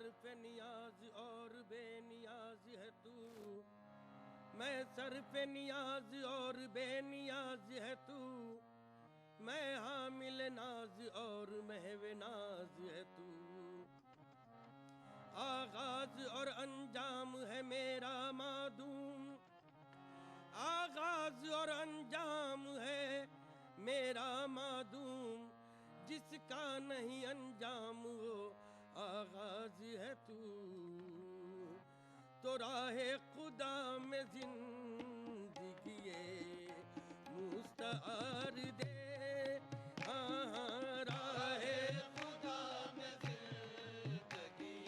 Sir पे नियाज और बेनियाज है तू, मैं सर पे नियाज और बेनियाज है तू, मैं हामिल नाज और महवे नाज है तू। आगाज और अंजाम है मेरा मादूम, आगाज और अंजाम है मेरा मादूम, जिसका नहीं अंजाम वो आगाज है तू। तो राहे खुदा में जिंदगी मुस्तार दे, हाँ राहे खुदा में जिंदगी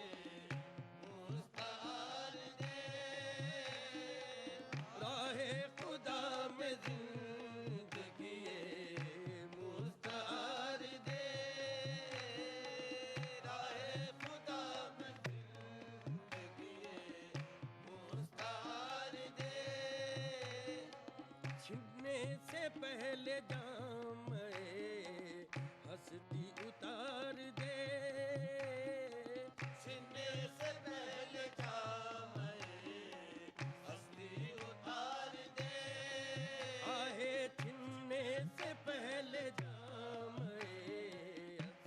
मुस्तार दे, राहे खुदा में जिंदगी मुस्तार दे, राहे खुदा में जिंदगी मुस्तार दे। छिपने से पहले जाम हस्ती उतार दे, छिपने से पहले जाम हस्ती उतार दे, आहे छिपने से पहले जाम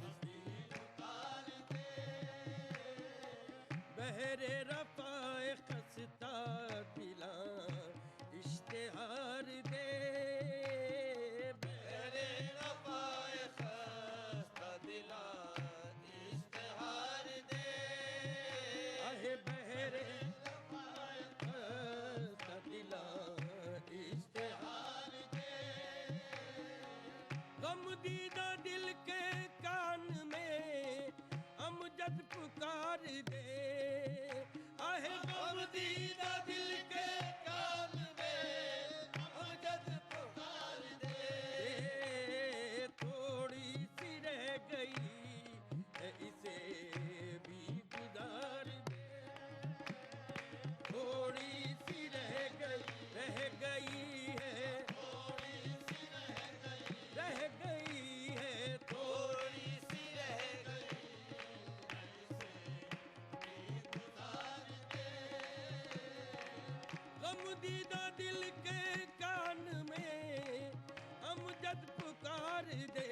हस्ती उतार दे। बहरे रफ़ाए खस्ता दिला इश्तिहार दे, बहरे रफ़ाए खस्ता दिला इश्तिहार दे, आहे बहरे रफ़ाए खस्ता दिला इश्तिहार दे। गमदीदा दिल के कान में अमजद पुकार दे, आहे गमदीदा दिल के कान में अमजद पुकार दे। थोड़ी सी रह गई है इसे भी गुजार दे, थोड़ी सी रह गई है, थोड़ी सी रह गई है, थोड़ी सी रह गई इसे भी गुजार दे। गमदीदा दिल के कान में अमजद पुकार दे,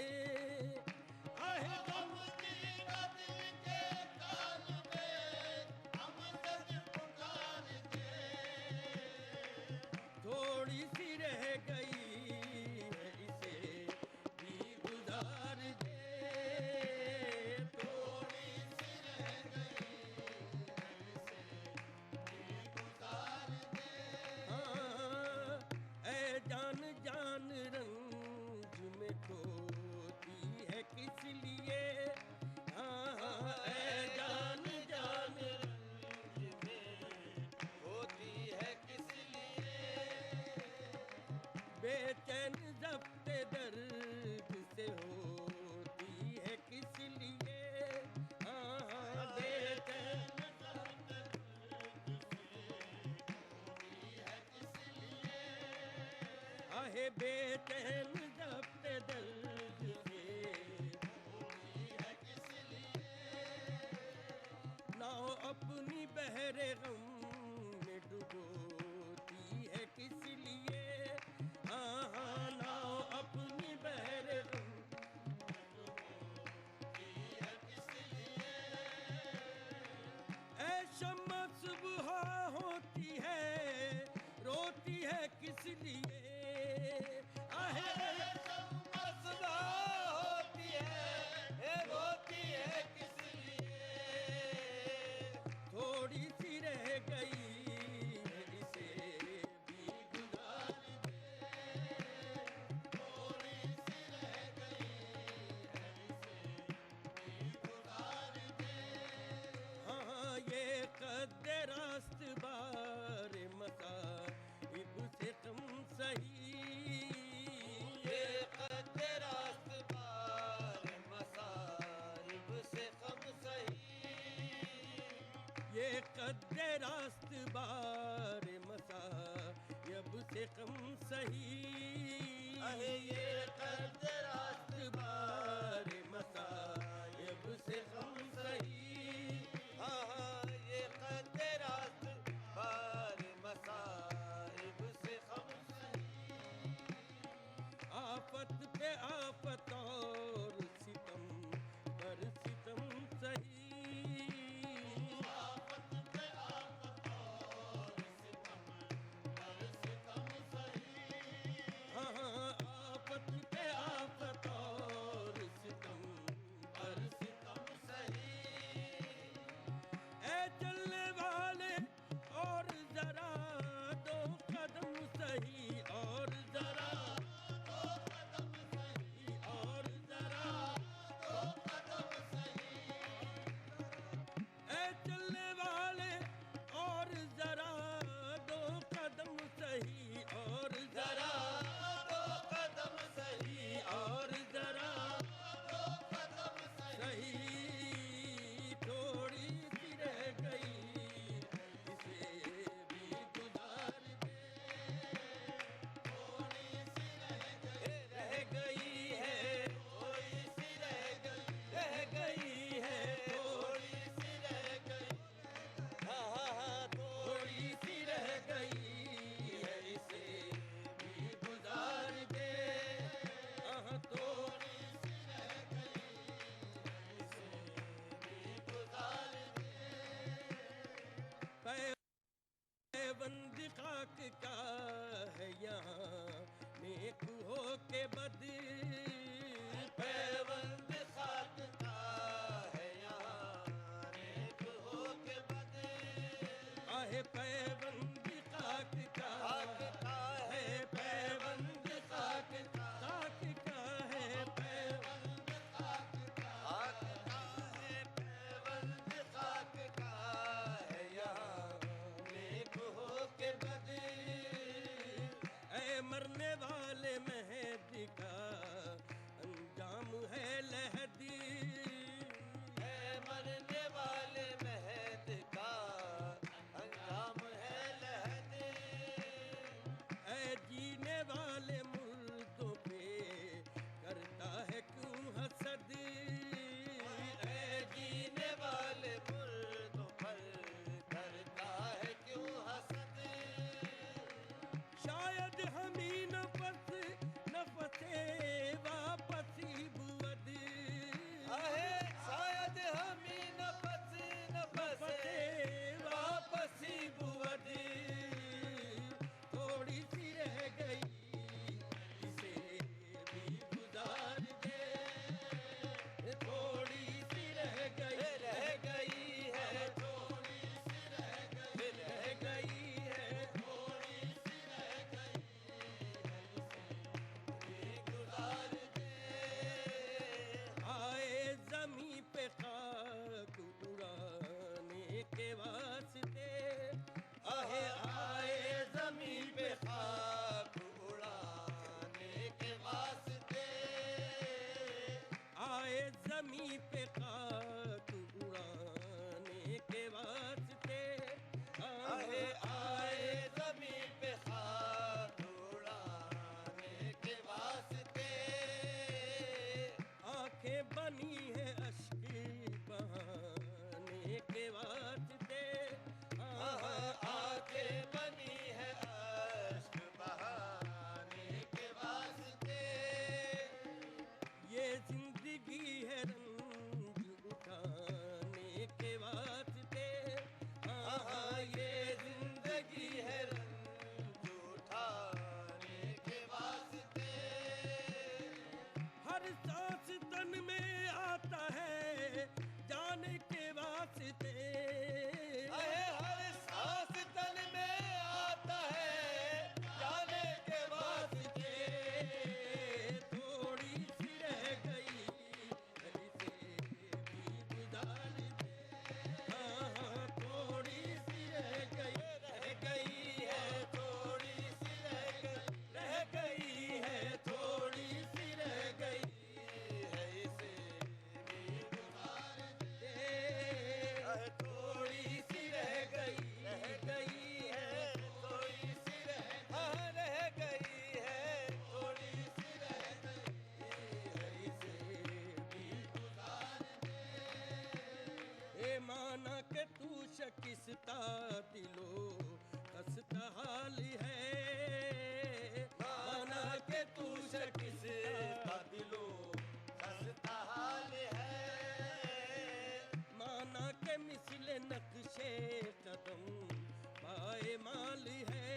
आहे गमदीदा दिल के कान में अमजद पुकार दे। थोड़ी सी रह गई है इसे भी गुजार दे, थोड़ी सी रह गई है इसे भी गुजार दे। हाँ ऐ जान जान रंज में खोती है किस लिए, हाँ ऐ जान जान रंज में खोती है किस लिए, बेचैन ज़ब्ते दर्द से होती है किस लिए, हाँ बेचैन ज़ब्ते दर्द से होती है किस लिए, आहे बेचैन ज़ब्ते दर्द से होती है किस लिए। नाव अपनी बहरे गम में डुबोती है किस लिए, हाँ हाँ नाव अपनी बहरे गम में डुबोती है किस लिए। ऐ शम्मा सुबह होती है रोती है किस लिए, आहे शम्मा सुबह होती है रोती है किस लिए। थोड़ी सी रह गई है इसे भी गुजार दे, थोड़ी सी रह गई है इसे भी गुजार दे। हाँ ये कद्दे रास्त बार मसा इब से कम सही, ये कद्दे रास्त बार मसाइब से कम सही, ये कद्दे रास्त बार मसाइब से कम सही, अहे ये कद्दे रास्त बार मसाइब से कम सही। हाँ मेहदी का अंजाम है लहदी, मरने वाले मेहदी का अंजाम है लहदी। ऐ जीने वाले मुर्दों पे करता है क्यों हसद, ऐ जीने वाले मुर्दों पर करता है क्यों हसद। शायद हम ही न फंसे वापसी बुअद, आहे शायद हम ही न फंसे वापसी बुअद। थोड़ी सी रह गई इसे भी गुजार दे, थोड़ी सी रह गई है थोड़ी सी रह गई है, थोड़ी सी रह गुजार दे। आए जमी पे खाक उड़ाने के वास्ते, आए जमीन पे खाक उड़ाने के वास्ते। आए जमी पे खाक उड़ाने के वास्ते, आए जमीन पे खाक उड़ाने के वास्ते। आंखें बनी है अश्क बहाने के वास्ते, आके बनी है अश्क बहाने के वास्ते। ये जिंदगी है रंज उठाने के वास्ते, ये जिंदगी है रंज उठाने के वास्ते। हर सांस तन में आता है जाने के वास्ते, हर सांस तन में आता है जाने के वास्ते। थोड़ी सी रह गई इसे भी गुजार दे, हाँ थोड़ी सी रह गई है थोड़ी सी रह गई है, थोड़ी सी रह गई है इसे भी गुजार दे, थोड़ी सी रह गई है थोड़ी सी रह गई है थोड़ी सी रह गई है इसे भी गुजार दे। ए माना के तू शकिस्ता दिलो खस्ता हाल है, माना के तू शकिस्ता दिलो खस्ता हाल है। माना के मिसले नक्शे कदम पाए माल है,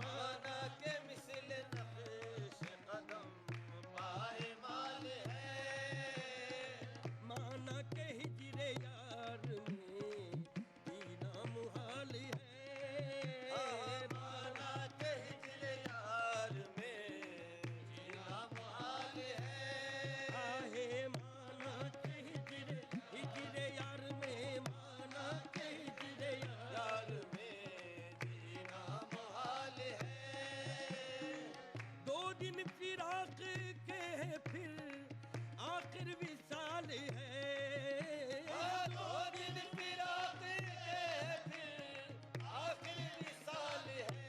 माना के मिसल नक्श कदम पाए माल है। माना के हिजरे यार में जीना मुहाल है, माना के हिजरे यार में जीना मुहाल है। आहे माना के हिजरे यार में, माना के हिजरे यार में जीना मुहाल है। 2 दिन फिराक के हैं फिर आखिर विसाल है, 2 दिन फिराक के फिर आखिर विसाल है।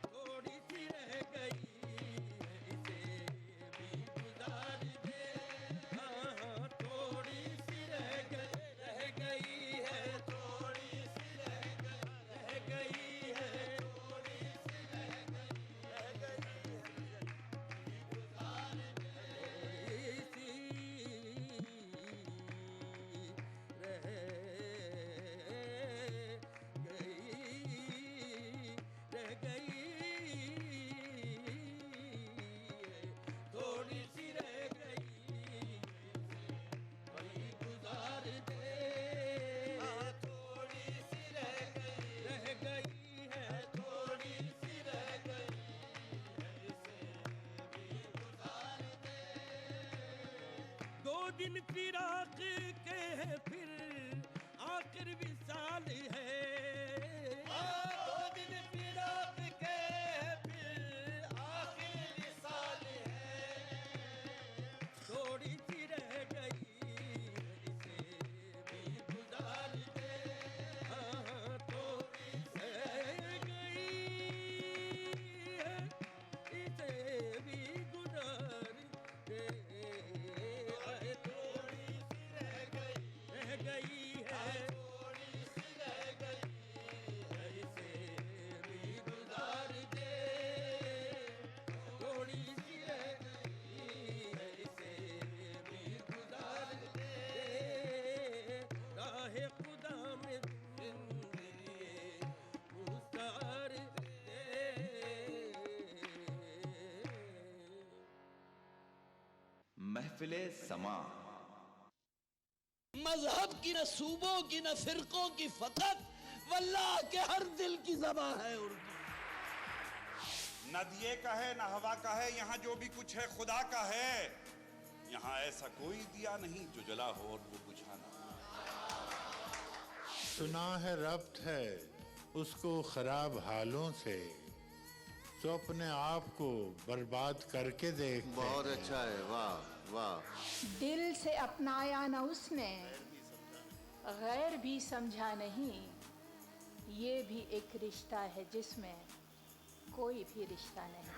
थोड़ी सी रह गई इसे भी गुजार दे, हाँ थोड़ी सी रह गई है, थोड़ी सी रह गई है, थोड़ी सी रह गई है। गुजार दे। थोड़ी दिन फिराक के हैं फिर आखिर विसाल है। 2 दिन फिराक के फिर महफिले समा। मजहब की न सूबों की न फिरकों की, फकत वल्लाह के हर दिल की ज़बान है उर्दू। न दिए का है न हवा का है, यहाँ जो भी कुछ है खुदा का है। यहाँ ऐसा कोई दिया नहीं जो जला हो और वो बुझा ना। सुना है रब्त है उसको खराब हालों से, तो अपने आप को बर्बाद करके देख। बहुत अच्छा है, वाह वाह। दिल से अपनाया न उसने, गैर भी समझा नहीं। ये भी एक रिश्ता है जिसमें कोई भी रिश्ता नहीं।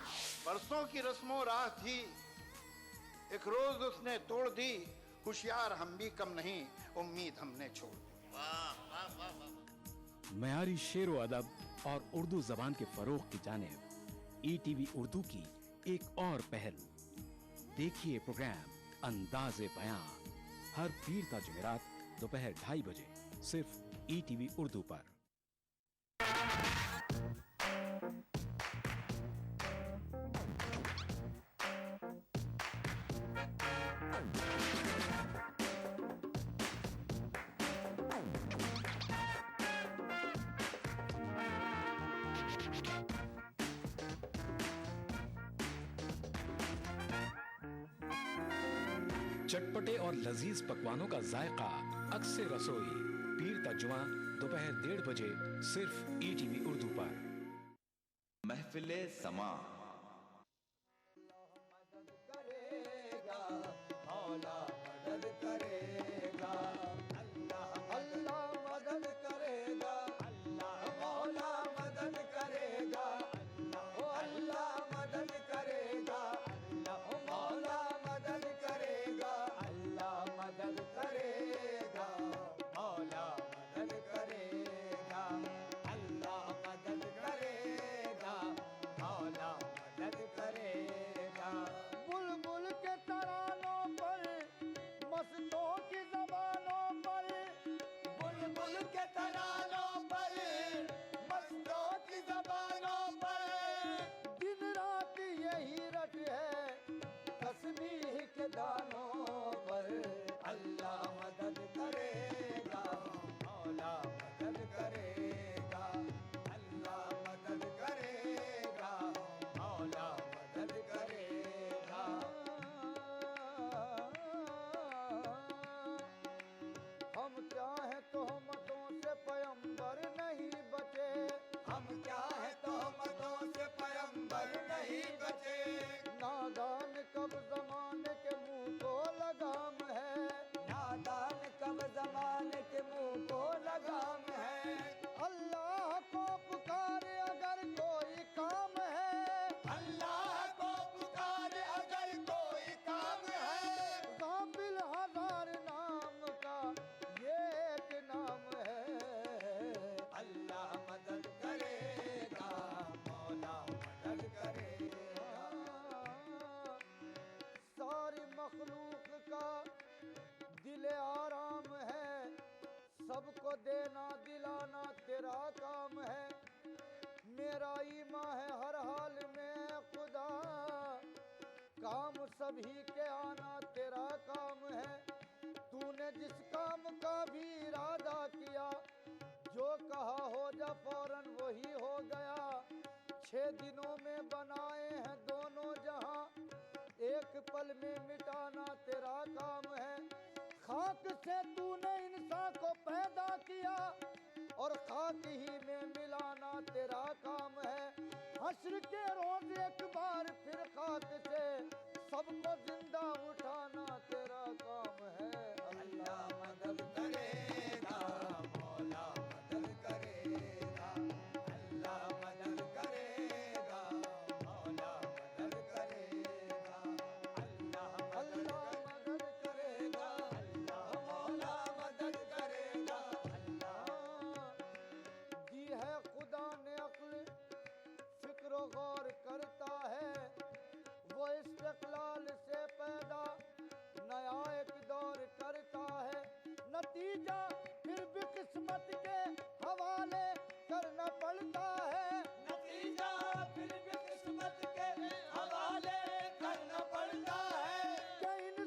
बरसों की रस्मों राह थी, एक रोज उसने तोड़ दी। होशियार हम भी कम नहीं, उम्मीद हमने छोड़ दी। मयारी शेर व अदब और उर्दू जबान के फरोग की जानिब ETV उर्दू की एक और पहल। देखिए प्रोग्राम अंदाज़े बयां हर पीर ता जुमेरात दोपहर 2:30 बजे सिर्फ ETV उर्दू पर। चटपटे और लजीज पकवानों का जायका अक्सर रसोई पीर ता जुमा दोपहर 1:30 बजे सिर्फ ETV उर्दू पर। महफिले समा। सबको देना दिलाना तेरा काम है, मेरा ईमान है हर हाल में खुदा, काम सभी के आना तेरा काम है। तूने जिस काम का भी इरादा किया, जो कहा हो जा फौरन वही हो गया। 6 दिनों में बनाए हैं दोनों जहां, एक पल में मिटाना तेरा काम है। खाक से तूने इंसान को पैदा किया और खाक ही में मिलाना तेरा काम है। हश्र के रोज एक बार फिर खाक से सबको जिंदा उठाना तेरा काम है। अल्लाह मदद करेगा, मौला मदद करेगा, अल्लाह मदद करेगा, मौला मदद करेगा, अल्लाह मदद करेगा, मौला मदद करेगा। दी है खुदा ने अक्ल, फिक्र गौर करता है, वो इस्तिक़लाल से पैदा नया एक दौर करता है। नतीजा फिर भी किस्मत के हवाले करना पड़ता है, नतीजा फिर भी किस्मत के हवाले करना पड़ता है। कि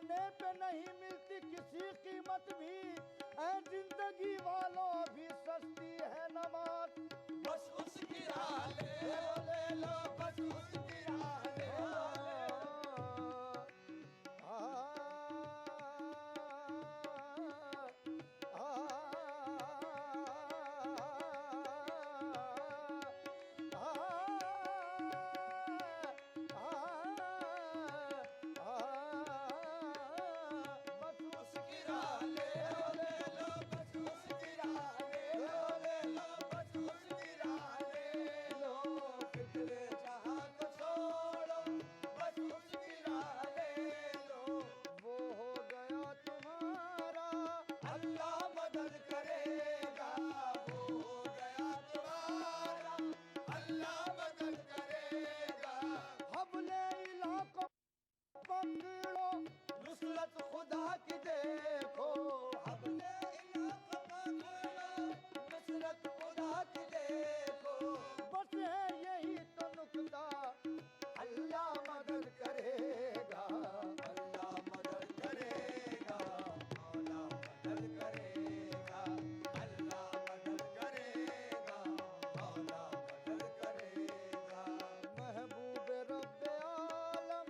मरने पे नहीं मिलती किसी कीमत भी, ऐ जिंदगी वालों अभी सस्ती है नमाज। बस उसकी राह ले लो, बस उसकी राह ले लो। नुसरत खुदा की देखो, हमने इलाका पकड़ो, नुसरत खुदा की देखो। बस है यही तो नुक्ता, अल्लाह मदद करेगा, अल्लाह मदद करेगा, मौला मदद करेगा, अल्लाह मदद करेगा, मौला मदद करेगा। महबूब रब्बे आलम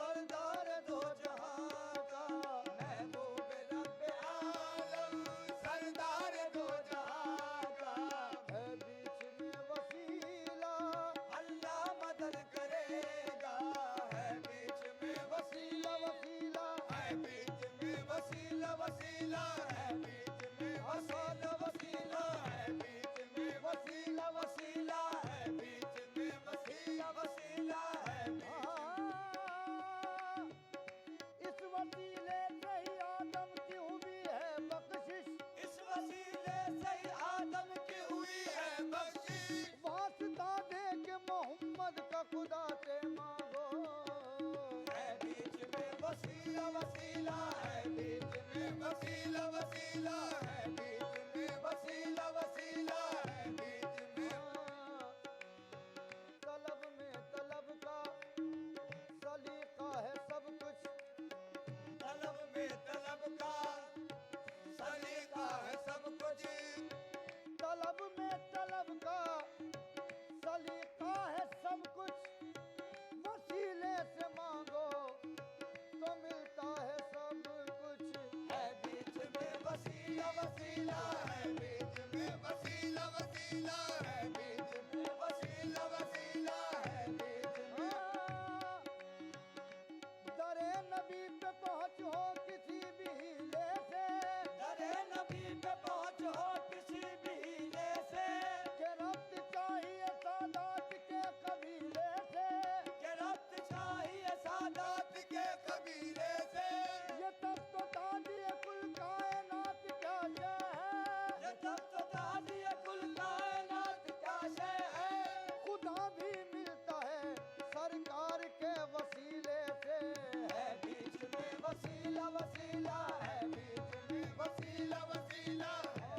सरदार दो जहां का, महबूब रब्बे आलम सरदार दो जहां का। है बीच में वसीला, अल्लाह मदद करेगा, है बीच में वसीला, वसीला है बीच में वसीला, वसीला है बीच में वसीला, वसीला है बीच में वसीला, वसीला है बीच में वसीला, वसीला है इस वसीले से ही आदम की हुई है बख्शिश, इस वसीले से ही आदम की हुई है बख्शिश। वास्ता दे के मोहम्मद का खुदा से मांगो। है बीच में वसीला, वसीला है बीच में वसीला, वसीला है बीच में वसीला, वसीला है बीच में। तलब में तलब का सलीका है सब कुछ, तलब में तलब का सलीका है सब कुछ। तलब में तलब का सलीका है सब कुछ। वसीले से मांगो तो मिलता है सब कुछ। है बीच में वसीला, वसीला है बीच में वसीला, वसीला है बीच में वसीला, वसीला है बीच में। दरे नबी पे पहुँच हो किसी भी हीले से, दरे नबी पे पहुँच हो किसी भी हीले से। के रब्त चाहिए सादात के कबीले से, के रब्त चाहिए सादात के कबीले से। ये तब तो ताजिए कुल कायनात क्या शय है, ये तब तो ताजिए कुल कायनात क्या शय है। खुदा भी मिलता है सरकार के वसीले से। है बीच में वसीला, वसीला है बीच में वसीला, वसीला है।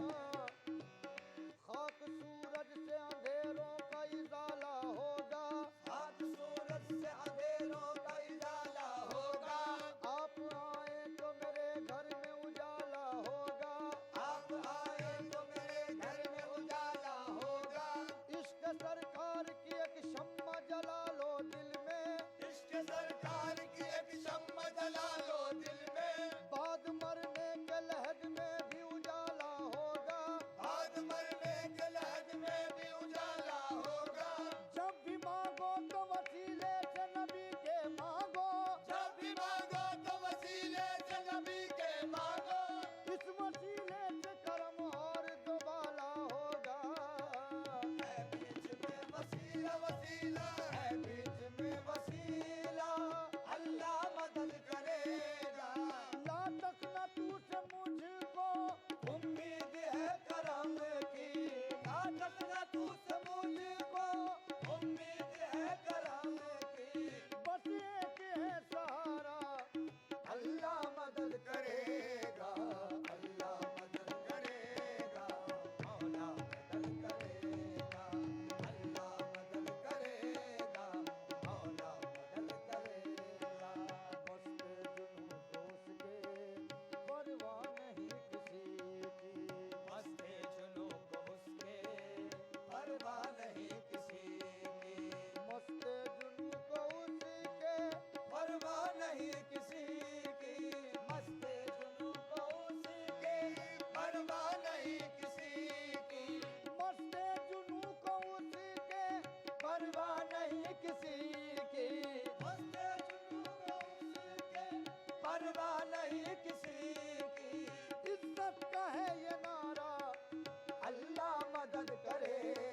खाक सूरज से अंधेरों का इजाला होगा, खाक सूरज से अंधेरों का इजाला होगा। आप आए तो मेरे घर में उजाला होगा। आप आए तो मेरे घर में उजाला होगा। इश्क सरकार की एक शम्मा जला लो दिल में, इश्क सरकार की एक शम्मा जला लो दिल में। बाद मरने के लहद में भी उजाला होगा। बाद मरने के लहद में भी उजाला होगा। जब भी मांगो तो वसीले से नबी के मांगो, जब भी मांगो तो वसीले से नबी के मांगो। इस वसीले से करम और दोबाला होगा। है बीच में वसीला, वसीला है बीच में वसीला। अल्लाह मदद करेगा। ला तकना तू से मुझको, उम्मीद है करम की। ला तकना तू से मुझको, उम्मीद है करम की। बस एक है सहारा, अल्लाह मदद करेगा, अल्लाह मदद करेगा, मौला मदद करेगा, अल्लाह मदद करेगा, किसी की, हंसते जुनून उसके, परवाह नहीं किसी की। इज्जत का है ये नारा, अल्लाह मदद करे।